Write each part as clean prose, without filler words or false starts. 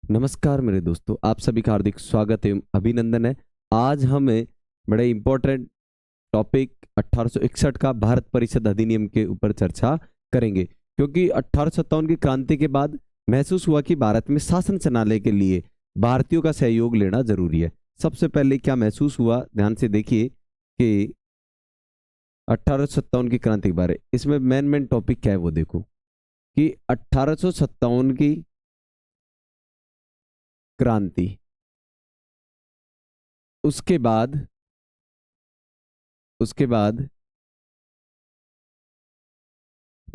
नमस्कार मेरे दोस्तों, आप सभी का हार्दिक स्वागत है, अभिनंदन है। आज हम बड़े इंपॉर्टेंट टॉपिक 1861 का भारत परिषद अधिनियम के ऊपर चर्चा करेंगे, क्योंकि 1857 की क्रांति के बाद महसूस हुआ कि भारत में शासन चलाने के लिए भारतीयों का सहयोग लेना जरूरी है। सबसे पहले क्या महसूस हुआ, ध्यान से देखिए कि 1857 की क्रांति के बारे इसमें मेन टॉपिक क्या है वो देखो कि 1857 की क्रांति, उसके बाद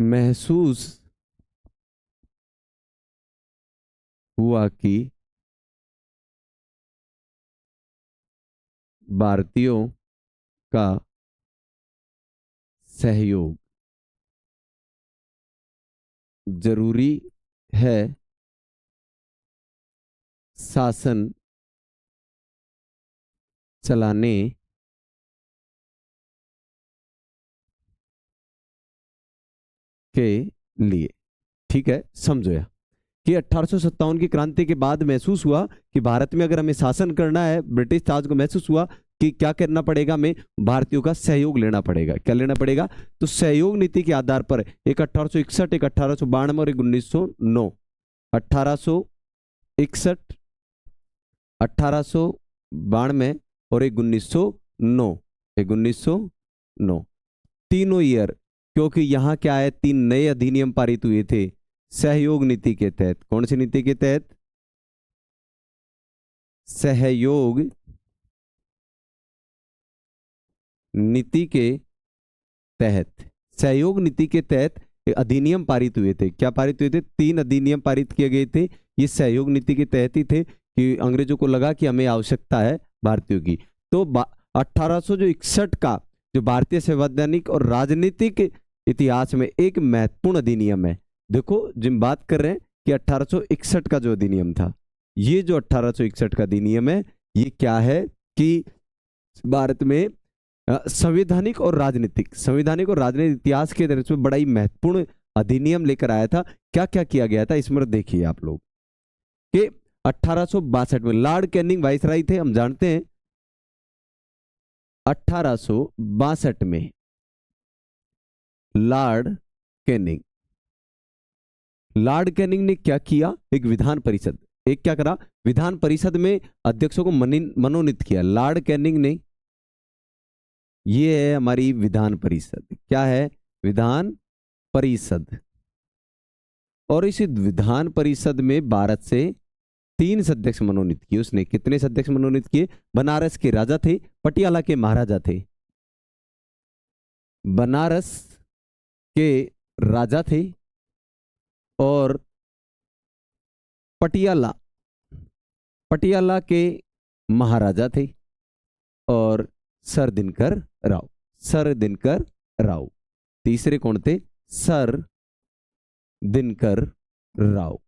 महसूस हुआ कि भारतीयों का सहयोग जरूरी है शासन चलाने के लिए। ठीक है, समझो यह कि 1857 की क्रांति के बाद महसूस हुआ कि भारत में अगर हमें शासन करना है, ब्रिटिश ताज को महसूस हुआ कि क्या करना पड़ेगा, हमें भारतीयों का सहयोग लेना पड़ेगा। क्या लेना पड़ेगा? तो सहयोग नीति के आधार पर एक 1861, एक 1892 और एक 1909, 1861, 1892 और एक 1909 तीनों ईयर, क्योंकि यहां क्या है, 3 नए अधिनियम पारित हुए थे सहयोग नीति के तहत। कौन सी नीति के तहत? सहयोग नीति के तहत। सहयोग नीति के तहत अधिनियम पारित हुए थे। क्या पारित हुए थे? 3 अधिनियम पारित किए गए थे। ये सहयोग नीति के तहत ही थे कि अंग्रेजों को लगा कि हमें आवश्यकता है भारतीयों की। तो 1861 का जो भारतीय संवैधानिक और राजनीतिक इतिहास में एक महत्वपूर्ण अधिनियम है। देखो, जिन बात कर रहे हैं कि 1861 का जो अधिनियम था, ये जो 1861 का अधिनियम है, ये क्या है कि भारत में संवैधानिक और राजनीतिक इतिहास के दृष्टि में बड़ा ही महत्वपूर्ण अधिनियम लेकर आया था। क्या क्या किया गया था इसमें देखिए आप लोग कि 1862 में लॉर्ड कैनिंग वाइसराय थे, हम जानते हैं। 1862 में लॉर्ड कैनिंग ने क्या किया? एक क्या करा? विधान परिषद में अध्यक्षों को मनोनीत किया। लॉर्ड कैनिंग ने, ये है हमारी विधान परिषद। क्या है? विधान परिषद। और इस विधान परिषद में भारत से 3 सदस्य मनोनीत किए उसने। कितने सदस्य मनोनीत किए? बनारस के राजा थे, पटियाला के महाराजा थे। बनारस के राजा थे और पटियाला के महाराजा थे, और सर दिनकर राव। तीसरे कौन थे? सर दिनकर राव।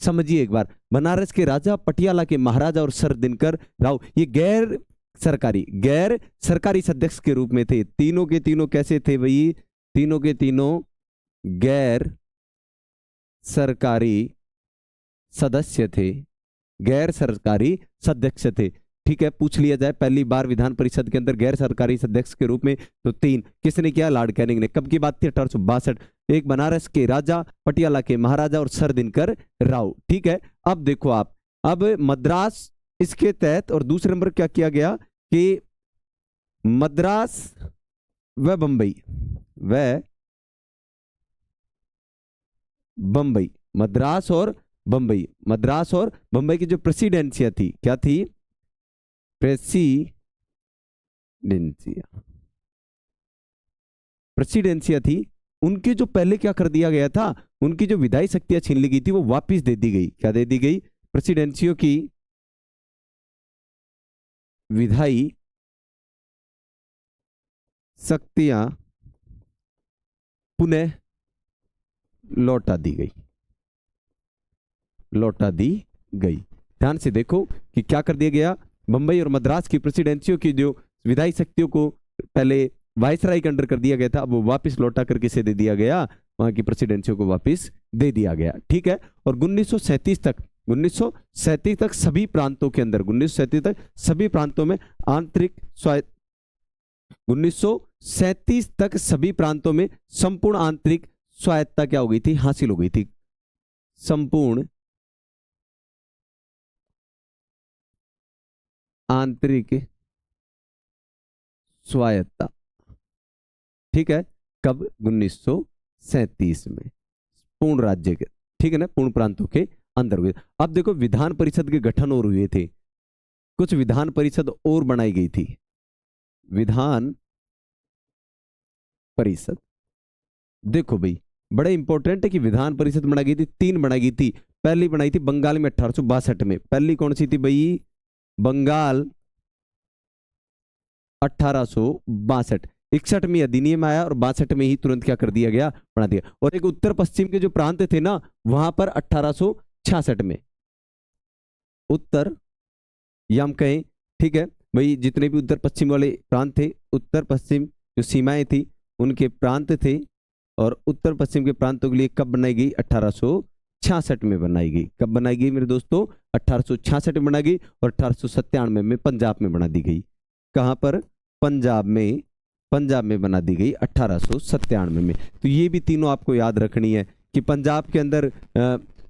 समझिए एक बार, बनारस के राजा, पटियाला के महाराजा और सर दिनकर राव, ये गैर सरकारी सदस्य के रूप में थे। तीनों के तीनों कैसे थे भाई? तीनों के तीनों गैर सरकारी सदस्य थे। ठीक है, पूछ लिया जाए पहली बार विधान परिषद के अंदर गैर सरकारी सदस्य के रूप में, तो 3 किसने किया? लॉर्ड कैनिंग ने। कब की बात थी? 1862। एक बनारस के राजा, पटियाला के महाराजा और सर दिनकर राव। ठीक है, अब देखो आप, अब मद्रास इसके तहत, और दूसरे नंबर क्या किया गया कि मद्रास व बंबई, मद्रास और बंबई की जो प्रेसिडेंसिया थी, क्या थी? प्रेसिडेंसिया थी। उनकी जो पहले क्या कर दिया गया था, उनकी जो विधायी शक्तियां छीन ली गई थी, वो वापस दे दी गई। क्या दे दी गई? प्रेसिडेंसियों की विधायी शक्तियां पुनः लौटा दी गई। ध्यान से देखो कि क्या कर दिया गया। बंबई और मद्रास की प्रेसिडेंसियों की जो विधायी शक्तियों को पहले वायसराय के अंडर कर दिया गया था, अब वो वापस लौटा कर किसे दे दिया गया? वहां की प्रेसिडेंसियों को वापस दे दिया गया। ठीक है, और 1937 तक 1937 तक सभी प्रांतों के अंदर, 1937 तक सभी प्रांतों में आंतरिक स्वायत्त, 1937 तक सभी प्रांतों में संपूर्ण आंतरिक स्वायत्तता क्या हो गई थी, हासिल हो गई थी। संपूर्ण आंतरिक स्वायत्तता, ठीक है, कब, 1937 में पूर्ण राज्य के, ठीक है ना, पूर्ण प्रांतों के अंदर हुए। अब देखो विधान परिषद के गठन और हुए थे, कुछ विधान परिषद और बनाई गई थी। विधान परिषद, देखो भाई बड़ा इंपॉर्टेंट है कि विधान परिषद बनाई गई थी, 3 बनाई गई थी। पहली बनाई थी बंगाल में 1862 में, पहली कौन सी थी भाई, बंगाल 1862, 61 में अधिनियम आया और 62 में ही तुरंत क्या कर दिया गया, बना दिया। और एक उत्तर पश्चिम के जो प्रांत थे ना, वहां पर 1866 में उत्तर, या हम कहें, ठीक है भाई, जितने भी उत्तर पश्चिम वाले प्रांत थे, उत्तर पश्चिम जो सीमाएं थी उनके प्रांत थे, और उत्तर पश्चिम के प्रांतों के लिए कब बनाई गई, 1866 में बनाई गई। कब बनाई गई मेरे दोस्तों, 1866 में बनाई गई, और 1897 में पंजाब में बना दी गई। कहां पर, पंजाब में बना दी गई 1897 में। तो ये भी तीनों आपको याद रखनी है कि पंजाब के अंदर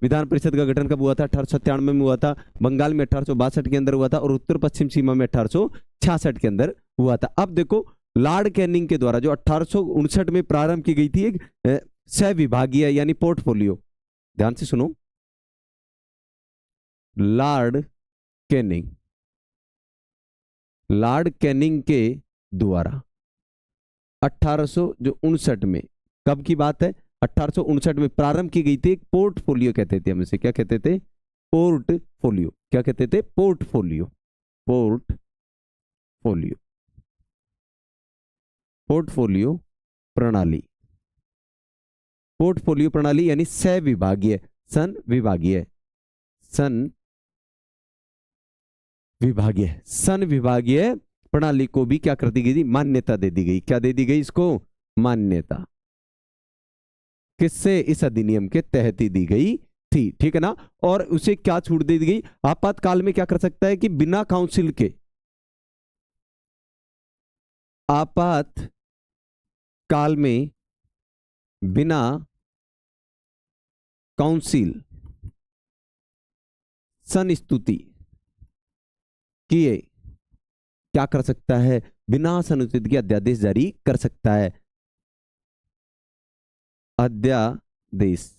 विधान परिषद का गठन कब हुआ था, 1897 में हुआ था, बंगाल में 1862 के अंदर हुआ था, और उत्तर पश्चिम सीमा में 1866 के अंदर हुआ था। अब देखो लॉर्ड कैनिंग के द्वारा जो 1859 में प्रारंभ की गई थी एक सहविभागीय यानी पोर्टफोलियो, ध्यान से सुनो, लॉर्ड कैनिंग के द्वारा 1859 में, कब की बात है, 1859 में प्रारंभ की गई थी एक पोर्टफोलियो, कहते थे हम इसे, क्या कहते थे, पोर्टफोलियो, क्या कहते थे, पोर्टफोलियो प्रणाली, पोर्टफोलियो प्रणाली यानी सहविभागीय, सन विभागीय प्रणाली को भी क्या कर दी गई थी, मान्यता दे दी गई। क्या दे दी गई इसको, मान्यता, किससे, इस अधिनियम के तहत ही दी गई थी, ठीक है ना। और उसे क्या छूट दे दी गई, आपातकाल में क्या कर सकता है कि बिना काउंसिल के, आपातकाल में बिना काउंसिल संस्तुति किए क्या कर सकता है, बिना संस्तुति के अध्यादेश जारी कर सकता है। अध्यादेश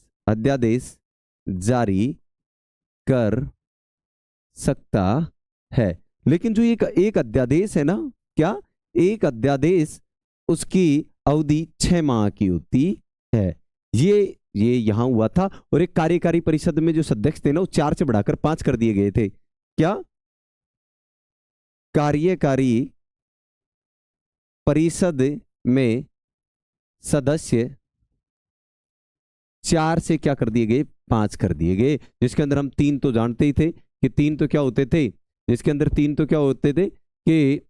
जारी कर सकता है। लेकिन जो एक अध्यादेश है ना, क्या, एक अध्यादेश, उसकी अवधि 6 माह की होती है। ये यहां हुआ था। और एक कार्यकारी परिषद में जो सदस्य थे ना, वो 4 से बढ़ाकर 5 कर दिए गए थे। क्या, कार्यकारी परिषद में सदस्य 4 से क्या कर दिए गए, 5 कर दिए गए। जिसके अंदर हम 3 तो जानते ही थे कि 3 तो क्या होते थे, जिसके अंदर 3 तो क्या होते थे कि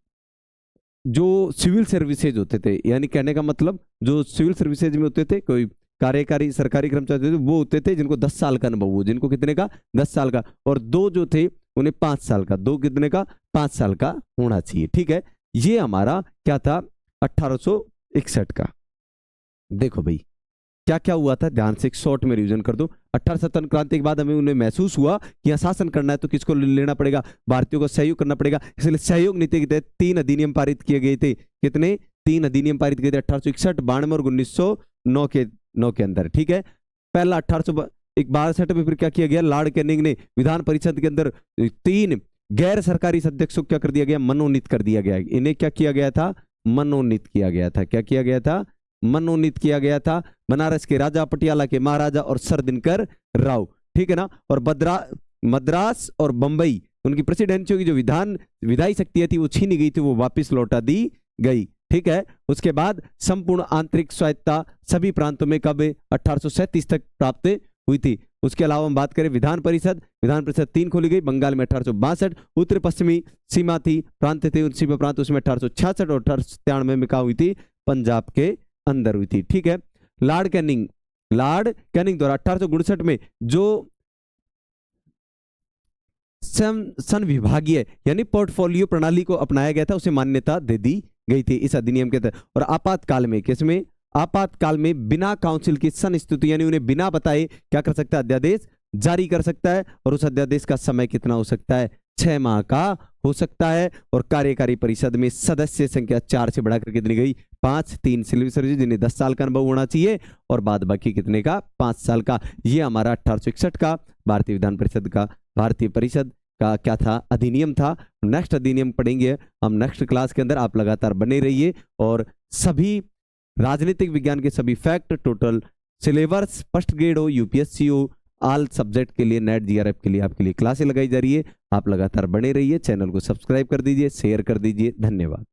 जो सिविल सर्विसेज होते थे, यानी कहने का मतलब जो सिविल सर्विसेज में होते थे, कोई कार्यकारी सरकारी कर्मचारी थे, वो होते थे जिनको 10 साल का अनुभव हो, जिनको कितने का, 10 साल का, और 2 जो थे उन्हें 5 साल का, 2 कितने का, 5 साल का होना चाहिए, ठीक है। ये हमारा क्या था, 1861 का। देखो भाई क्या क्या हुआ था, ध्यान से एक शॉर्ट में रिवीजन कर दो। 1857 क्रांति के बाद हमें उन्हें महसूस हुआ कि यहाँ शासन करना है तो किसको लेना पड़ेगा, भारतीयों को सहयोग करना पड़ेगा। इसलिए सहयोग नीति के तहत 3 अधिनियम पारित किए गए थे। कितने, 3 अधिनियम पारित किए थे, 1861, 92 और 1909 के अंदर, ठीक है। पहला 1862 में फिर क्या किया गया, लॉर्ड कैनिंग ने विधान परिषद के अंदर 3 गैर सरकारी सदस्यों को क्या कर दिया गया, मनोनीत कर दिया गया। इन्हें क्या किया गया था, मनोनीत किया गया था। क्या किया गया था, मनोनीत किया गया था। बनारस के राजा, पटियाला के महाराजा और सर दिनकर राव, ठीक है ना। और मद्रास और बंबई, उनकी प्रेसिडेंसियों की जो विधायी शक्तियां थी वो छीनी गई थी, वो वापस लौटा दी गई, ठीक है। उसके बाद संपूर्ण आंतरिक स्वायत्तता सभी प्रांतों में कब, 1837 तक प्राप्त हुई थी। उसके अलावा हम बात करें विधान परिषद 3 खोली गई। बंगाल में 1862, उत्तर पश्चिमी सीमा थी, प्रांत थे, सीमा प्रांत, उसमें 1866 और 1893 में कहा हुई थी, पंजाब के अंदर हुई थी, ठीक है। लॉर्ड कैनिंग द्वारा 1859 में जो संविभागीय यानी पोर्टफोलियो प्रणाली को अपनाया गया था, उसे मान्यता दे दी गई थी इस अधिनियम के तहत। और आपातकाल में, किसमें? आपातकाल में बिना काउंसिल की संस्तुति यानी उन्हें बिना बताए क्या कर सकता है? अध्यादेश जारी कर सकता है। और उस अध्यादेश का समय कितना हो सकता है? 6 माह का हो सकता है। और कार्यकारी परिषद में सदस्य संख्या 4 से बढ़ाकर कितनी गई? 5। 3 सिविल सर्विस जिन्हें 10 साल का अनुभव होना चाहिए और बाद बाकी कितने का? 5 साल का। ये हमारा 1861 का भारतीय विधान परिषद का, भारतीय परिषद का क्या था? अधिनियम था। नेक्स्ट अधिनियम पढ़ेंगे हम नेक्स्ट क्लास के अंदर। आप लगातार बने रहिए और सभी राजनीतिक विज्ञान के सभी fact, total syllabus, first grade हो, यूपीएससी हो, ऑल सब्जेक्ट के लिए, नेट जीआरएफ के लिए आपके लिए क्लासें लगाई जा रही है। आप लगातार बने रहिए, चैनल को सब्सक्राइब कर दीजिए, शेयर कर दीजिए। धन्यवाद।